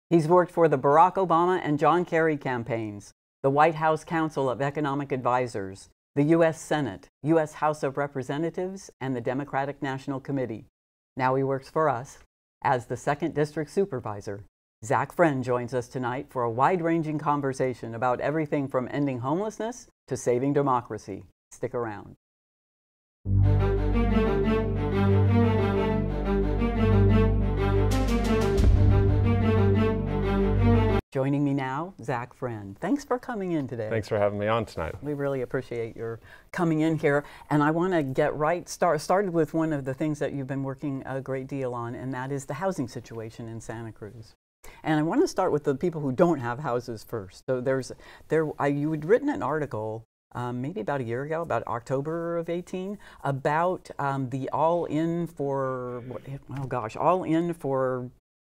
He's worked for the Barack Obama and John Kerry campaigns, the White House Council of Economic Advisors, the U.S. Senate, U.S. House of Representatives, and the Democratic National Committee. Now he works for us as the 2nd District Supervisor. Zach Friend joins us tonight for a wide-ranging conversation about everything from ending homelessness to saving democracy. Stick around. Joining me now, Zach Friend. Thanks for coming in today. Thanks for having me on tonight. We really appreciate your coming in here. And I want to get started with one of the things that you've been working a great deal on, and that is the housing situation in Santa Cruz. And I want to start with the people who don't have houses first. So you had written an article maybe about a year ago, about October of 18, about the all-in for,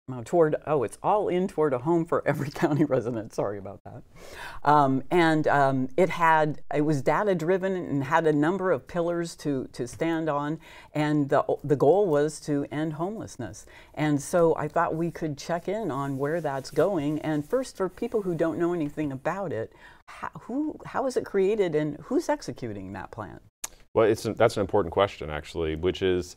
it's all in toward a home for every county resident. Sorry about that. It was data driven and had a number of pillars to stand on, and the goal was to end homelessness. And so I thought we could check in on where that's going. And first, for people who don't know anything about it, how is it created and who's executing that plan? Well, that's an important question, actually, which is,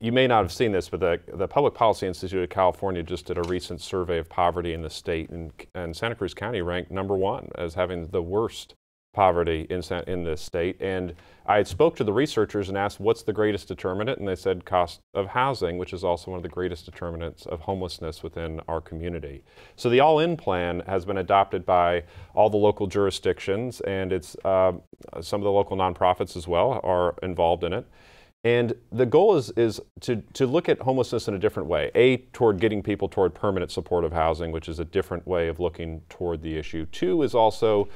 you may not have seen this, but the Public Policy Institute of California just did a recent survey of poverty in the state, and Santa Cruz County ranked #1 as having the worst poverty in this state. And I spoke to the researchers and asked, what's the greatest determinant? And they said cost of housing, which is also one of the greatest determinants of homelessness within our community. So the all-in plan has been adopted by all the local jurisdictions, and it's some of the local nonprofits as well are involved in it. And the goal is to look at homelessness in a different way. Toward getting people toward permanent supportive housing, which is a different way of looking toward the issue. 2 is also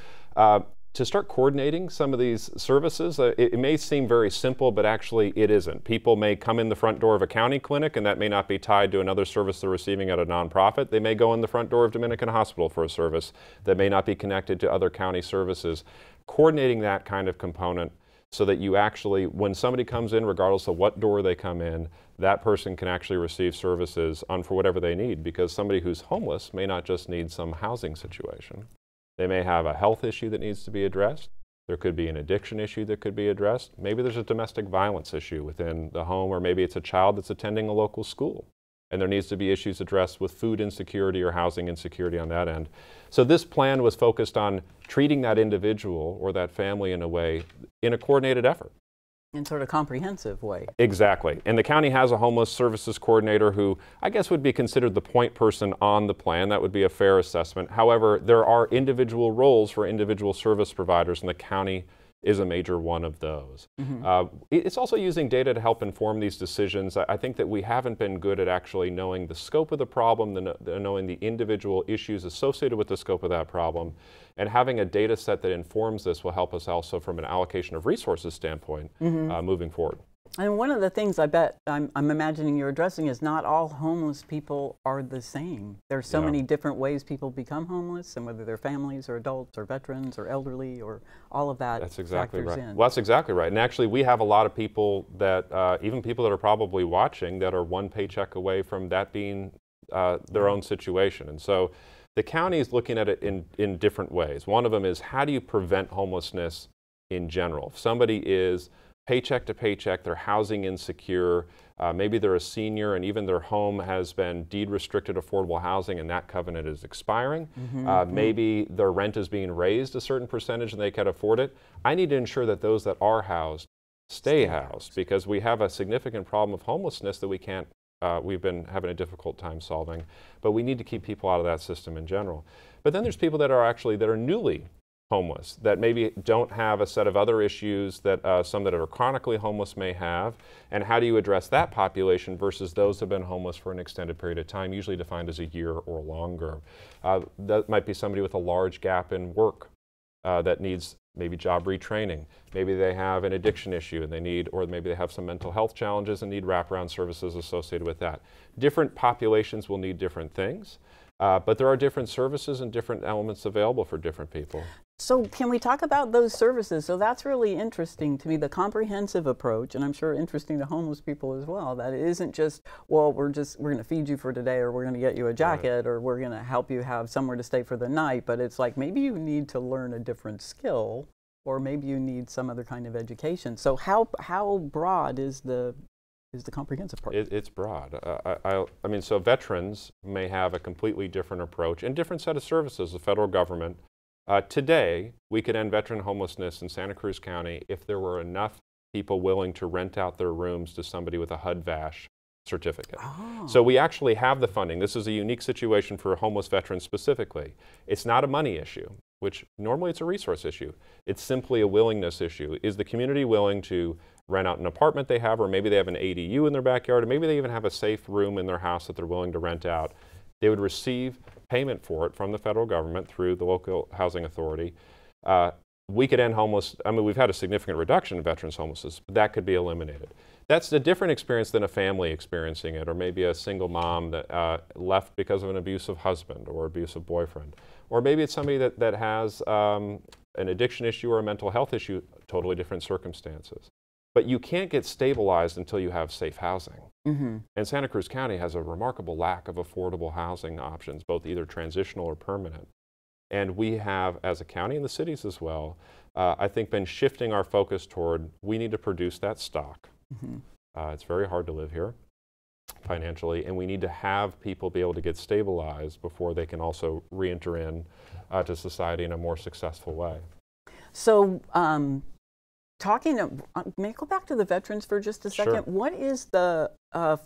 to start coordinating some of these services. It may seem very simple, but actually it isn't. People may come in the front door of a county clinic, and that may not be tied to another service they're receiving at a nonprofit. They may go in the front door of Dominican Hospital for a service that may not be connected to other county services. Coordinating that kind of component so that you actually, when somebody comes in, regardless of what door they come in, that person can actually receive services for whatever they need, because somebody who's homeless may not just need some housing situation. They may have a health issue that needs to be addressed. There could be an addiction issue that could be addressed. Maybe there's a domestic violence issue within the home, or maybe it's a child that's attending a local school, and there needs to be issues addressed with food insecurity or housing insecurity on that end. So this plan was focused on treating that individual or that family in a coordinated effort. In sort of comprehensive way. Exactly. And the county has a homeless services coordinator who I guess would be considered the point person on the plan. That would be a fair assessment. However, there are individual roles for individual service providers, and the county is a major one of those. Mm-hmm. It's also using data to help inform these decisions. I think that we haven't been good at actually knowing the scope of the problem, knowing the individual issues associated with the scope of that problem, and having a data set that informs this will help us also from an allocation of resources standpoint moving forward. And one of the things I bet I'm imagining you're addressing is not all homeless people are the same. There's so many different ways people become homeless, and whether they're families or adults or veterans or elderly or all of that. That's exactly right. In. Well, that's exactly right. And actually, we have a lot of people that, even people that are probably watching, that are one paycheck away from that being their own situation. And so the county is looking at it in different ways. One of them is, how do you prevent homelessness in general? If somebody is paycheck to paycheck, they're housing insecure, maybe they're a senior and even their home has been deed restricted affordable housing and that covenant is expiring. Maybe their rent is being raised a certain percentage and they can afford it. I need to ensure that those that are housed stay housed, because we have a significant problem of homelessness that we've been having a difficult time solving, but we need to keep people out of that system in general. But then there's people that are newly homeless, that maybe don't have a set of other issues that some that are chronically homeless may have, and how do you address that population versus those who have been homeless for an extended period of time, usually defined as a year or longer. That might be somebody with a large gap in work that needs maybe job retraining. Maybe they have an addiction issue and or maybe they have some mental health challenges and need wraparound services associated with that. Different populations will need different things. But there are different services and different elements available for different people. So can we talk about those services? So that's really interesting to me, the comprehensive approach, and I'm sure interesting to homeless people as well, that it isn't just, well, we're going to feed you for today, or we're going to get you a jacket, or we're going to help you have somewhere to stay for the night, but it's like maybe you need to learn a different skill, or maybe you need some other kind of education. So how broad is the comprehensive part? It's broad. I mean, so veterans may have a completely different approach and different set of services. The federal government. Today, we could end veteran homelessness in Santa Cruz County if there were enough people willing to rent out their rooms to somebody with a HUD-VASH certificate. Oh. So we actually have the funding. This is a unique situation for homeless veterans specifically. It's not a money issue, which normally it's a resource issue. It's simply a willingness issue. Is the community willing to rent out an apartment they have, or maybe they have an ADU in their backyard, or maybe they even have a safe room in their house that they're willing to rent out? They would receive payment for it from the federal government through the local housing authority. We could end we've had a significant reduction in veterans homelessness, but that could be eliminated. That's a different experience than a family experiencing it, or maybe a single mom that left because of an abusive husband or abusive boyfriend. Or maybe it's somebody that has an addiction issue or a mental health issue, totally different circumstances. But you can't get stabilized until you have safe housing. Mm-hmm. And Santa Cruz County has a remarkable lack of affordable housing options, both either transitional or permanent. And we have, as a county and the cities as well, I think been shifting our focus toward, we need to produce that stock. Mm-hmm. It's very hard to live here financially, and we need to have people be able to get stabilized before they can also re-enter in to society in a more successful way. So, may I go back to the veterans for just a second? Sure. What is the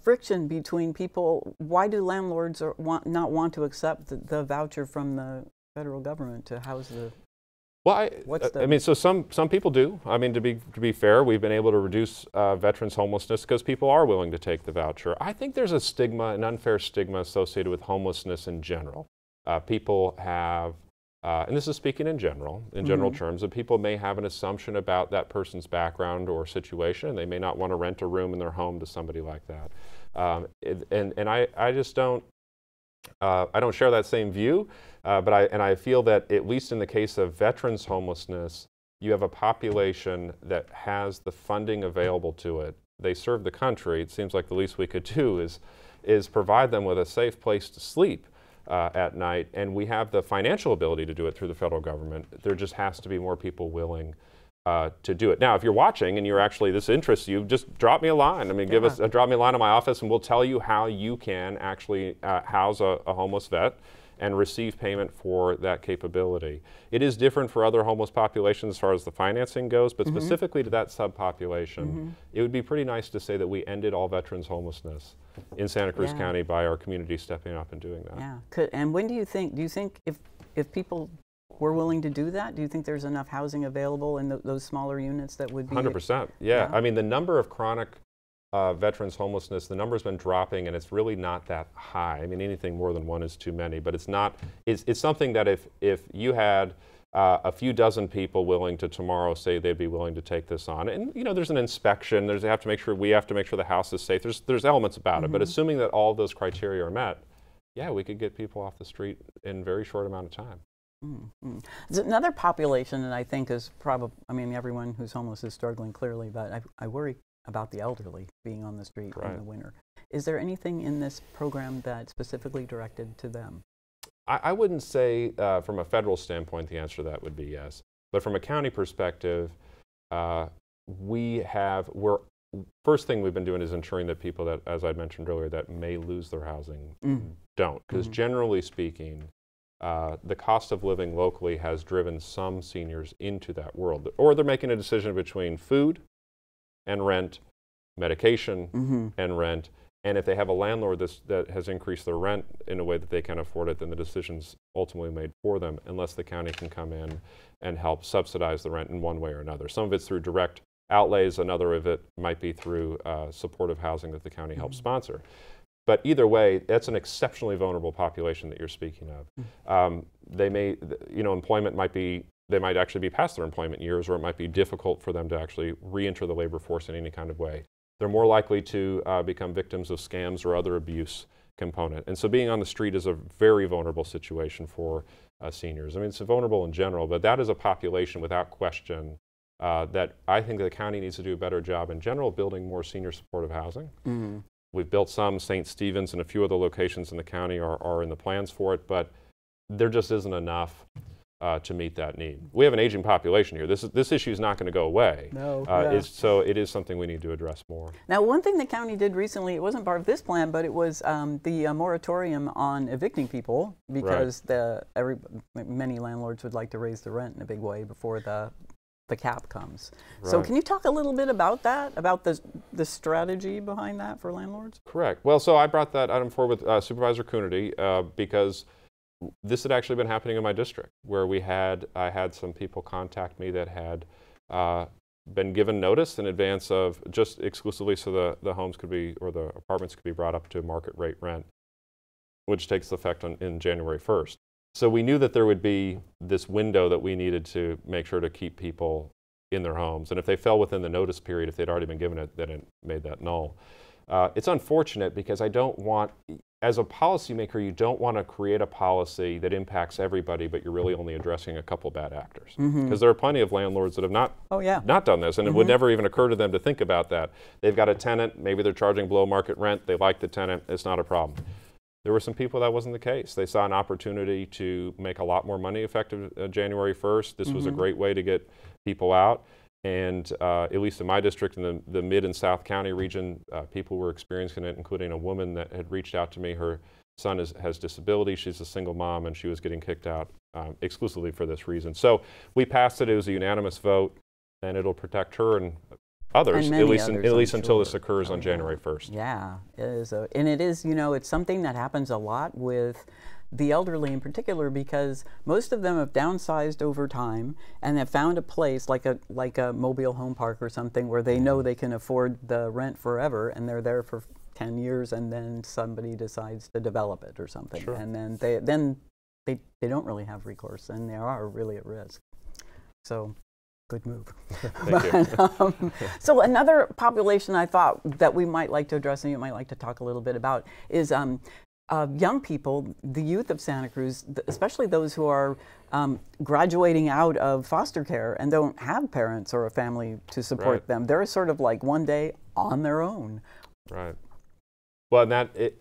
friction between people? Why do landlords not want to accept the voucher from the federal government to house the? Well, I mean, so some people do. I mean, to be fair, we've been able to reduce veterans homelessness because people are willing to take the voucher. I think there's a stigma, an unfair stigma associated with homelessness in general. People have. And this is speaking in general mm-hmm. terms, that people may have an assumption about that person's background or situation, and they may not want to rent a room in their home to somebody like that. And I just don't, I don't share that same view, but I feel that at least in the case of veterans homelessness, you have a population that has the funding available to it. They serve the country. It seems like the least we could do is provide them with a safe place to sleep at night, and we have the financial ability to do it through the federal government. There just has to be more people willing to do it. Now, if you're watching and this interests you, just drop me a line. I mean, drop me a line in my office, and we'll tell you how you can actually house a homeless vet and receive payment for that capability. It is different for other homeless populations as far as the financing goes, but mm-hmm. specifically to that subpopulation, mm-hmm. it would be pretty nice to say that we ended all veterans homelessness in Santa Cruz County by our community stepping up and doing that. Yeah. And when do you think if people were willing to do that, do you think there's enough housing available in those smaller units that would be? 100%. Yeah. I mean, the number of chronic veterans homelessness, the number's been dropping, and it's really not that high. I mean, anything more than one is too many, but it's not. It's something that if you had a few dozen people willing to tomorrow say they'd be willing to take this on, and there's an inspection. We have to make sure the house is safe. There's elements about mm-hmm. it, but assuming that all of those criteria are met, yeah, we could get people off the street in a very short amount of time. Mm-hmm. There's another population that I think is probably. I mean, everyone who's homeless is struggling clearly, but I worry about the elderly being on the street in the winter. Is there anything in this program that's specifically directed to them? I wouldn't say from a federal standpoint the answer to that would be yes. But from a county perspective, first thing we've been doing is ensuring that people that, as I mentioned earlier, that may lose their housing don't. Because mm-hmm. generally speaking, the cost of living locally has driven some seniors into that world. Or they're making a decision between food and rent, medication mm-hmm. and rent, and if they have a landlord that has increased their rent in a way that they can afford it, then the decision's ultimately made for them, unless the county can come in and help subsidize the rent in one way or another. Some of it's through direct outlays, another of it might be through supportive housing that the county helps mm-hmm. sponsor. But either way, that's an exceptionally vulnerable population that you're speaking of. Mm-hmm. They may, employment might be, they might actually be past their employment years, or it might be difficult for them to actually re-enter the labor force in any kind of way. They're more likely to become victims of scams or other abuse component. And so being on the street is a very vulnerable situation for seniors. I mean, it's vulnerable in general, but that is a population without question that I think the county needs to do a better job in general building more senior supportive housing. Mm-hmm. We've built some. St. Stephen's and a few other locations in the county are in the plans for it, but there just isn't enough to meet that need. We have an aging population here. This issue is not going to go away. No. So it is something we need to address more. Now, one thing the county did recently, it wasn't part of this plan, but it was the moratorium on evicting people, because many landlords would like to raise the rent in a big way before the cap comes. Right. So can you talk a little bit about that, about the strategy behind that for landlords? Correct. Well, so I brought that item forward with Supervisor Coonerty because this had actually been happening in my district, where I had some people contact me that had been given notice in advance of, just exclusively so the homes could be, or the apartments could be brought up to market rate rent, which takes effect in January 1st. So we knew that there would be this window that we needed to make sure to keep people in their homes. And if they fell within the notice period, if they'd already been given it, then it made that null. It's unfortunate because I don't want, as a policymaker, you don't want to create a policy that impacts everybody, but you're really only addressing a couple bad actors. Because there are plenty of landlords that have not done this, and it would never even occur to them to think about that. They've got a tenant, maybe they're charging below market rent, they like the tenant, it's not a problem. There were some people that wasn't the case. They saw an opportunity to make a lot more money effective January 1st. This was a great way to get people out. And at least in my district, in the Mid and South County region, people were experiencing it, including a woman that had reached out to me. Her son has disability. She's a single mom, and she was getting kicked out exclusively for this reason. So we passed it. It was a unanimous vote, and it'll protect her and others, and at least until this occurs on January 1st. Yeah, it is. And it is, it's something that happens a lot with the elderly in particular, because most of them have downsized over time and have found a place like a mobile home park or something where they know they can afford the rent forever, and they're there for 10 years, and then somebody decides to develop it or something. Sure. And then they don't really have recourse, and they are really at risk. So good move. Thank you. So another population I thought that we might like to address, and you might like to talk a little bit about, is young people, the youth of Santa Cruz, especially those who are graduating out of foster care and don't have parents or a family to support them. They're sort of like one day on their own. Right. Well,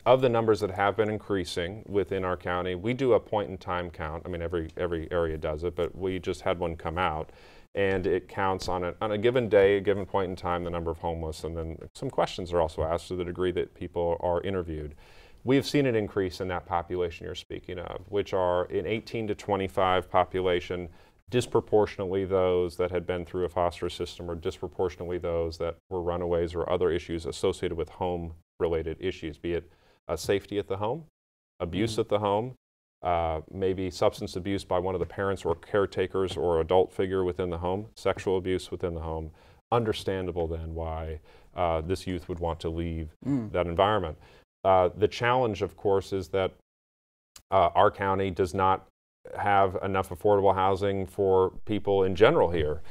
of the numbers that have been increasing within our county, we do a point-in-time count. I mean, every area does it, but we just had one come out. And it counts on a given day, a given point in time, the number of homeless, and then some questions are also asked to the degree that people are interviewed. We've seen an increase in that population you're speaking of, which are in 18 to 25 population, disproportionately those that had been through a foster system, or disproportionately those that were runaways or other issues associated with home-related issues, be it safety at the home, abuse at the home, maybe substance abuse by one of the parents or caretakers or adult figure within the home, sexual abuse within the home. Understandable then why this youth would want to leave that environment. The challenge, of course, is that our county does not have enough affordable housing for people in general here.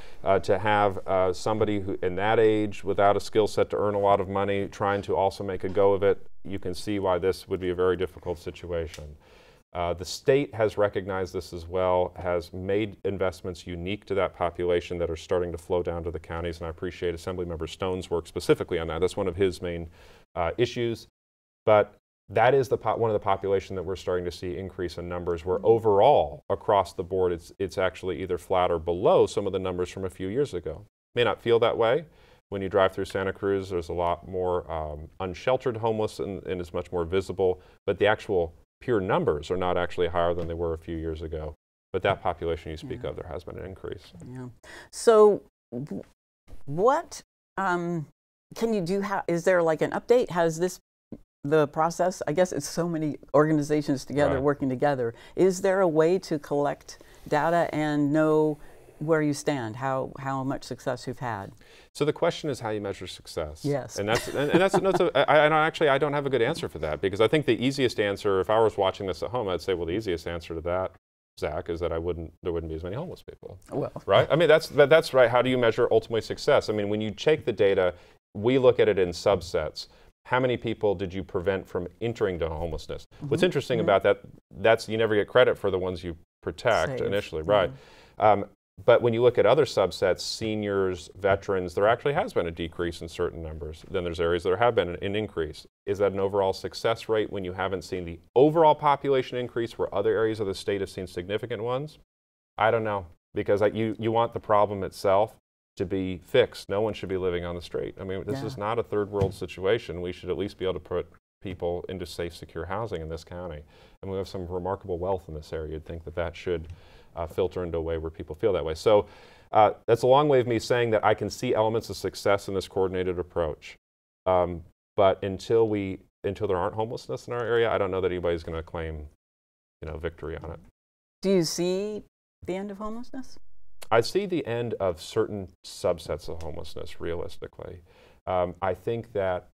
To have somebody who in that age without a skill set to earn a lot of money trying to also make a go of it, you can see why this would be a very difficult situation. The state has recognized this as well, has made investments unique to that population that are starting to flow down to the counties, and I appreciate Assemblymember Stone's work specifically on that. That's one of his main issues. But that is one of the population that we're starting to see increase in numbers, where overall, across the board, it's actually either flat or below some of the numbers from a few years ago. May not feel that way. When you drive through Santa Cruz, there's a lot more unsheltered homeless, and it's much more visible, but the actual pure numbers are not actually higher than they were a few years ago. But that population you speak of, there has been an increase. Yeah. So what can you do? Is there like an update? Has the process, I guess it's so many organizations together working together. Is there a way to collect data and know where you stand, how much success you've had? So the question is how you measure success. Yes. And I don't have a good answer for that, because I think the easiest answer, if I was watching this at home, I'd say, well, the easiest answer to that, Zach, is that there wouldn't be as many homeless people. Well, right? I mean, that's right. How do you measure ultimately success? I mean, when you take the data, we look at it in subsets. how many people did you prevent from entering to homelessness? What's interesting about that, that's you never get credit for the ones you protect initially, right? But when you look at other subsets, seniors, veterans, there actually has been a decrease in certain numbers. Then there's areas there have been an increase. Is that an overall success rate when you haven't seen the overall population increase where other areas of the state have seen significant ones? I don't know, because you want the problem itself to be fixed. No one should be living on the street. I mean, this is not a third world situation. We should at least be able to put people into safe, secure housing in this county. And we have some remarkable wealth in this area. You'd think that that should filter into a way where people feel that way. So that's a long way of me saying that I can see elements of success in this coordinated approach. But until there aren't homelessness in our area, I don't know that anybody's going to claim, victory on it. Do you see the end of homelessness? I see the end of certain subsets of homelessness, realistically. I think that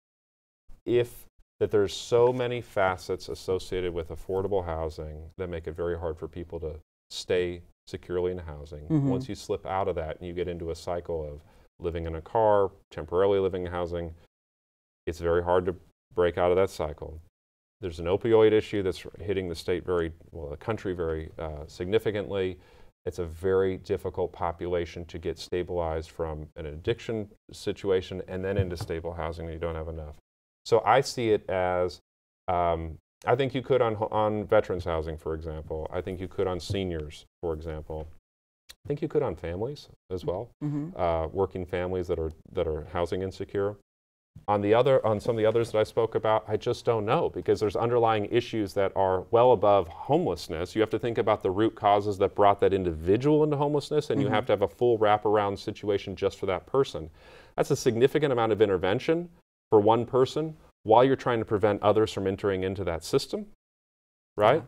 there's so many facets associated with affordable housing that make it very hard for people to stay securely in housing. Once you slip out of that and you get into a cycle of living in a car, temporarily living in housing, it's very hard to break out of that cycle. There's an opioid issue that's hitting the state the country very significantly. It's a very difficult population to get stabilized from an addiction situation and then into stable housing, and you don't have enough. So I see it as, I think you could on veterans housing, for example. I think you could on seniors, for example. I think you could on families as well, working families that are housing insecure. On some of the others that I spoke about, I just don't know, because there's underlying issues that are well above homelessness. You have to think about the root causes that brought that individual into homelessness, and you have to have a full wraparound situation just for that person. That's a significant amount of intervention for one person while you're trying to prevent others from entering into that system, right?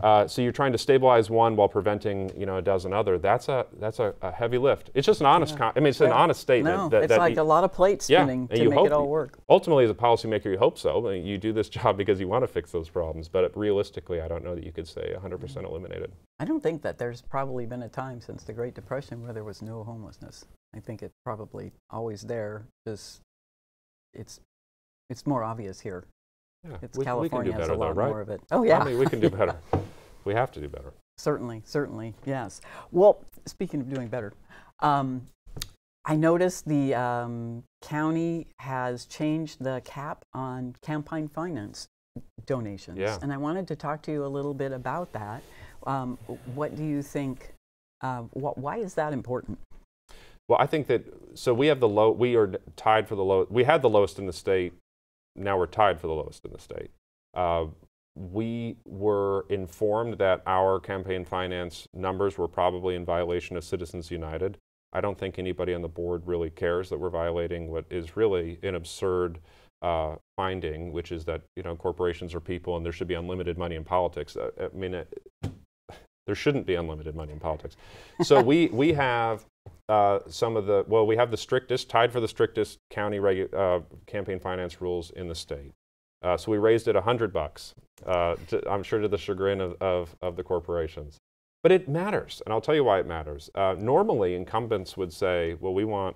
So you're trying to stabilize one while preventing, a dozen other. That's a heavy lift. It's just an honest, it's an honest statement. No, it's like a lot of plates spinning to make it all work. Ultimately, as a policymaker, you hope so. I mean, you do this job because you want to fix those problems. But realistically, I don't know that you could say 100% eliminated. I don't think that there's probably been a time since the Great Depression where there was no homelessness. I think it's probably always there. Just it's more obvious here. Yeah, California has a lot more of it. Oh yeah, I mean, we can do better. We have to do better. Certainly, yes. Well, speaking of doing better, I noticed the county has changed the cap on campaign finance donations, and I wanted to talk to you a little bit about that. What do you think? Why is that important? Well, I think that we are tied for the lowest. We had the lowest in the state. Now we're tied for the lowest in the state. We were informed that our campaign finance numbers were probably in violation of Citizens United. I don't think anybody on the board really cares that we're violating what is really an absurd finding, which is that corporations are people and there should be unlimited money in politics. There shouldn't be unlimited money in politics. So we have we have the strictest, tied for the strictest county campaign finance rules in the state. So we raised it $100, I'm sure to the chagrin of the corporations. But it matters, and I'll tell you why it matters. Normally, incumbents would say, well, we want,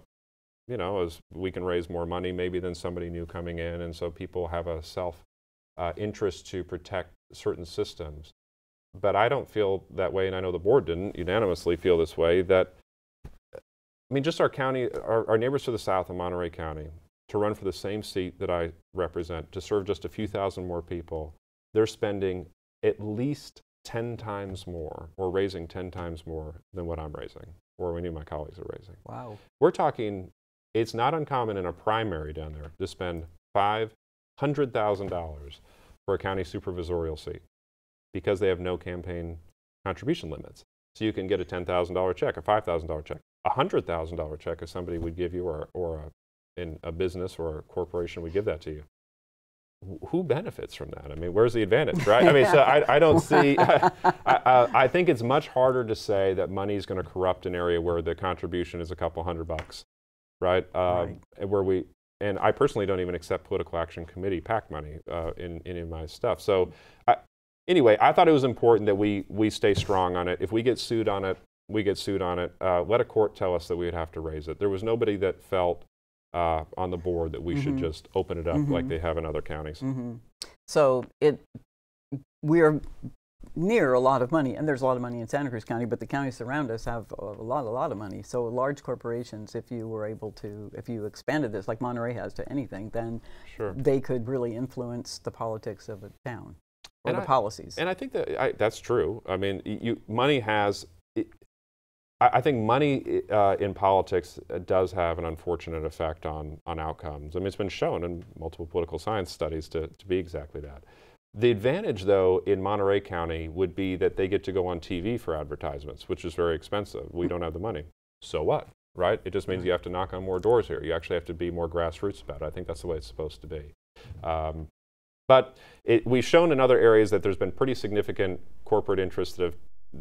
as we can raise more money maybe than somebody new coming in, and so people have a self-interest to protect certain systems. But I don't feel that way, and I know the board didn't unanimously feel this way, that just our county, our neighbors to the south in Monterey County, to run for the same seat that I represent, to serve just a few thousand more people, they're spending at least 10 times more, or raising 10 times more than what I'm raising, or any of my colleagues are raising. Wow. We're talking, it's not uncommon in a primary down there to spend $500,000 for a county supervisorial seat because they have no campaign contribution limits. So you can get a $10,000 check, a $5,000 check, a $100,000 check if somebody would give you, or in a business or a corporation would give that to you. Who benefits from that? Where's the advantage, right? So I don't see, I think it's much harder to say that money is going to corrupt an area where the contribution is a couple $100, right? And I personally don't even accept political action committee PAC money in any of my stuff. So anyway, I thought it was important that we stay strong on it. If we get sued on it, we get sued on it. Let a court tell us that we would have to raise it. There was nobody that felt on the board that we should just open it up like they have in other counties. So we're near a lot of money, and there's a lot of money in Santa Cruz County, but the counties around us have a lot of money. So large corporations, if you were able to, if you expanded this like Monterey has to anything, then they could really influence the politics of a town or the policies. And I think that that's true. I mean, money has. I think money in politics does have an unfortunate effect on outcomes. I mean, it's been shown in multiple political science studies to be exactly that. The advantage, though, in Monterey County would be that they get to go on TV for advertisements, which is very expensive. We don't have the money. So what, right? It just means you have to knock on more doors here. You actually have to be more grassroots about it. I think that's the way it's supposed to be. But we've shown in other areas that there's been pretty significant corporate interests that have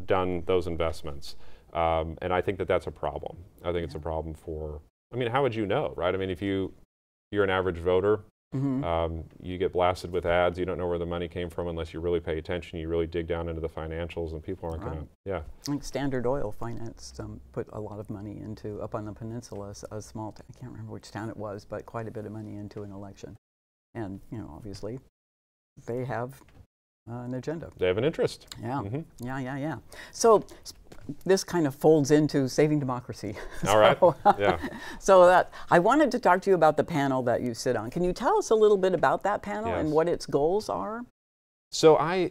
done those investments. And I think that that's a problem. I think it's a problem for, I mean, how would you know, right? I mean, if you're an average voter, you get blasted with ads, you don't know where the money came from unless you really pay attention, you really dig down into the financials, and people aren't going to, I think Standard Oil financed, put a lot of money into, up on the peninsula, a small, I can't remember which town it was, but quite a bit of money into an election. And, you know, obviously, they have an agenda. They have an interest. Yeah, yeah. So this kind of folds into saving democracy. All right, yeah. So that, I wanted to talk to you about the panel that you sit on. Can you tell us a little bit about that panel and what its goals are? So I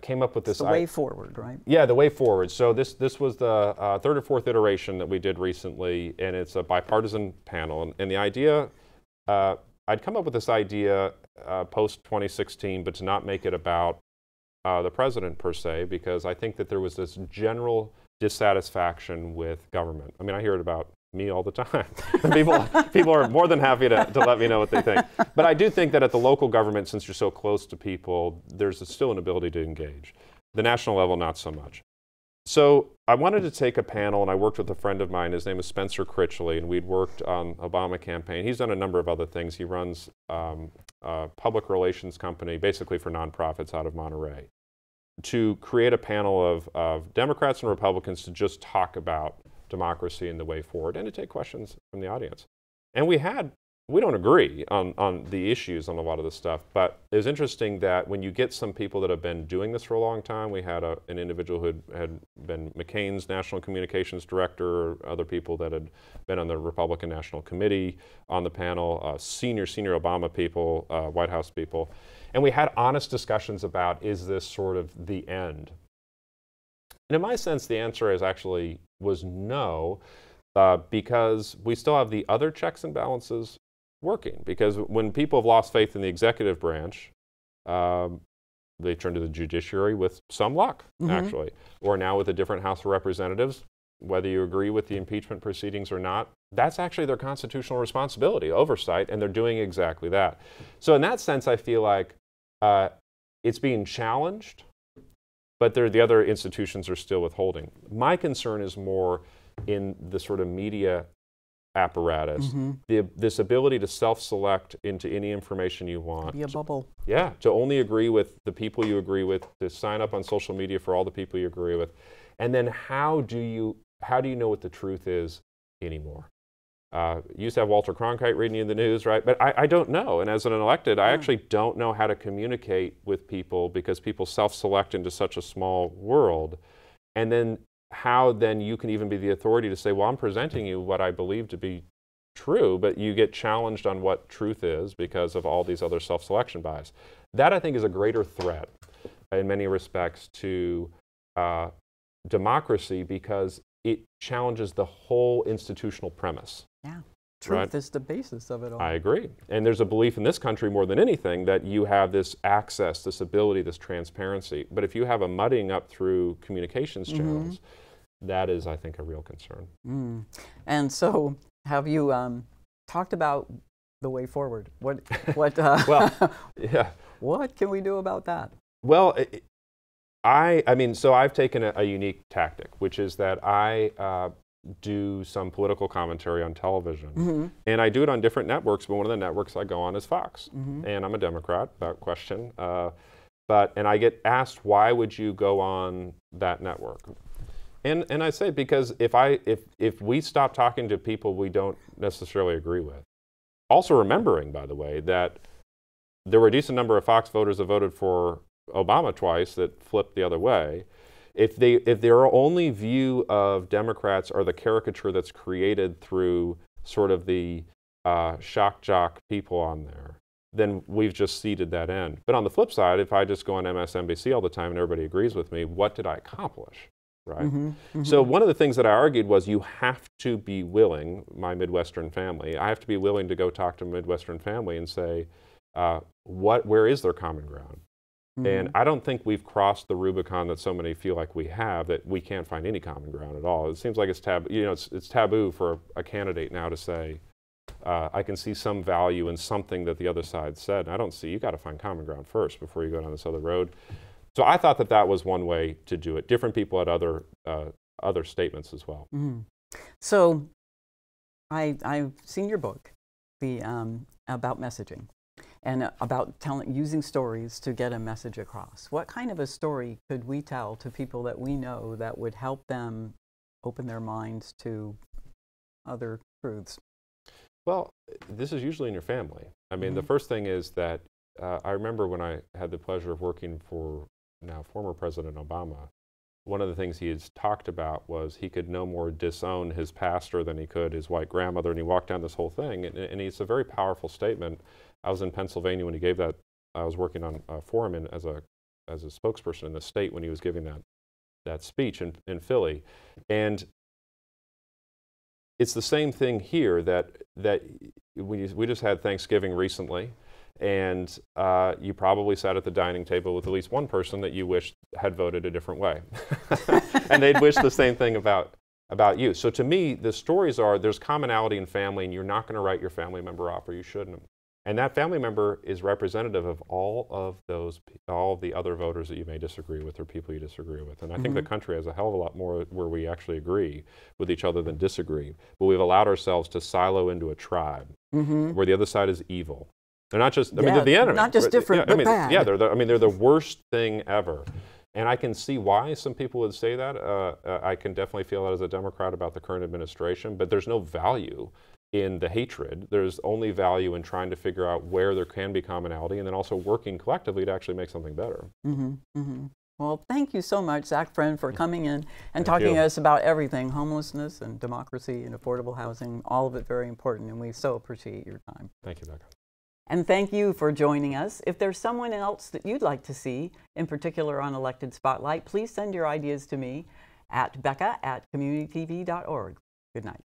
came up with this. It's the way forward, right? Yeah, the way forward. So this was the third or fourth iteration that we did recently, and it's a bipartisan panel. And the idea, I'd come up with this idea post 2016, but to not make it about the president per se, because I think that there was this general dissatisfaction with government. I mean, I hear it about me all the time. people are more than happy to let me know what they think. But I do think that at the local government, since you're so close to people, there's still an ability to engage. The national level, not so much. So I wanted to take a panel, and I worked with a friend of mine. His name is Spencer Critchley, and we'd worked on Obama campaign. He's done a number of other things. He runs a public relations company, basically for nonprofits out of Monterey, to create a panel of Democrats and Republicans to just talk about democracy and the way forward, and to take questions from the audience. And we don't agree on the issues on a lot of this stuff, but it was interesting that when you get some people that have been doing this for a long time, we had an individual who had been McCain's national communications director, other people that had been on the Republican National Committee on the panel, senior Obama people, White House people, and we had honest discussions about, is this sort of the end? And in my sense, the answer was no, because we still have the other checks and balances working. Because when people have lost faith in the executive branch, they turn to the judiciary with some luck, actually. Or now with a different House of Representatives, whether you agree with the impeachment proceedings or not, that's actually their constitutional responsibility, oversight, and they're doing exactly that. So in that sense, I feel like it's being challenged, but the other institutions are still withholding. My concern is more in the sort of media apparatus, this ability to self-select into any information you want. Be a bubble. Yeah, to only agree with the people you agree with, to sign up on social media for all the people you agree with. And then how do you know what the truth is anymore? You used to have Walter Cronkite reading you the news, right? But I don't know. And as an elected, I actually don't know how to communicate with people, because people self-select into such a small world. And then how then you can even be the authority to say, well, I'm presenting you what I believe to be true, but you get challenged on what truth is because of all these other self-selection bias. That, I think, is a greater threat in many respects to democracy, because it challenges the whole institutional premise. Yeah, truth is the basis of it all. I agree. And there's a belief in this country more than anything that you have this access, this ability, this transparency. But if you have a muddying up through communications channels, that is, I think, a real concern. And so have you talked about the way forward? What can we do about that? Well, I mean, so I've taken a unique tactic, which is that I do some political commentary on television. And I do it on different networks, but one of the networks I go on is Fox. And I'm a Democrat, without question. And I get asked, why would you go on that network? And I say, because if we stop talking to people we don't necessarily agree with, also remembering, by the way, that there were a decent number of Fox voters that voted for Obama twice that flipped the other way. If their only view of Democrats are the caricature that's created through sort of the shock jock people on there, then we've just ceded that end. But on the flip side, if I just go on MSNBC all the time and everybody agrees with me, what did I accomplish, right? So one of the things that I argued was you have to be willing, my Midwestern family, I have to be willing to go talk to a Midwestern family and say, where is their common ground? And I don't think we've crossed the Rubicon that so many feel like we have, that we can't find any common ground at all. It seems like it's it's taboo for a candidate now to say, I can see some value in something that the other side said. And I don't see, you got to find common ground first before you go down this other road. So I thought that was one way to do it. Different people had other statements as well. So I've seen your book, about messaging, and about using stories to get a message across. What kind of a story could we tell to people that we know that would help them open their minds to other truths? Well, this is usually in your family. I mean, the first thing is that I remember when I had the pleasure of working for now former President Obama, one of the things he has talked about was he could no more disown his pastor than he could his white grandmother, and he walked down this whole thing. And it's a very powerful statement. I was in Pennsylvania when he gave that. I was working on for him as a spokesperson in the state when he was giving that speech in Philly. And it's the same thing here that we just had Thanksgiving recently, and you probably sat at the dining table with at least one person that you wished had voted a different way. And they'd wish the same thing about you. So to me, the stories are, there's commonality in family, and you're not going to write your family member off, or you shouldn't. And that family member is representative of all of the other voters that you may disagree with, or people you disagree with. And I think the country has a hell of a lot more where we actually agree with each other than disagree. But we've allowed ourselves to silo into a tribe where the other side is evil. They're not just, I mean, they're the enemy. Not just different, but bad. Yeah, they're the worst thing ever. And I can see why some people would say that. I can definitely feel that as a Democrat about the current administration, but there's no value in the hatred. There's only value in trying to figure out where there can be commonality, and then also working collectively to actually make something better. Well, thank you so much, Zach Friend, for coming in and talking to us about everything, homelessness and democracy and affordable housing, all of it very important, and we so appreciate your time. Thank you, Becca. And thank you for joining us. If there's someone else that you'd like to see, in particular on Elected Spotlight, please send your ideas to me at becca@communitytv.org. Good night.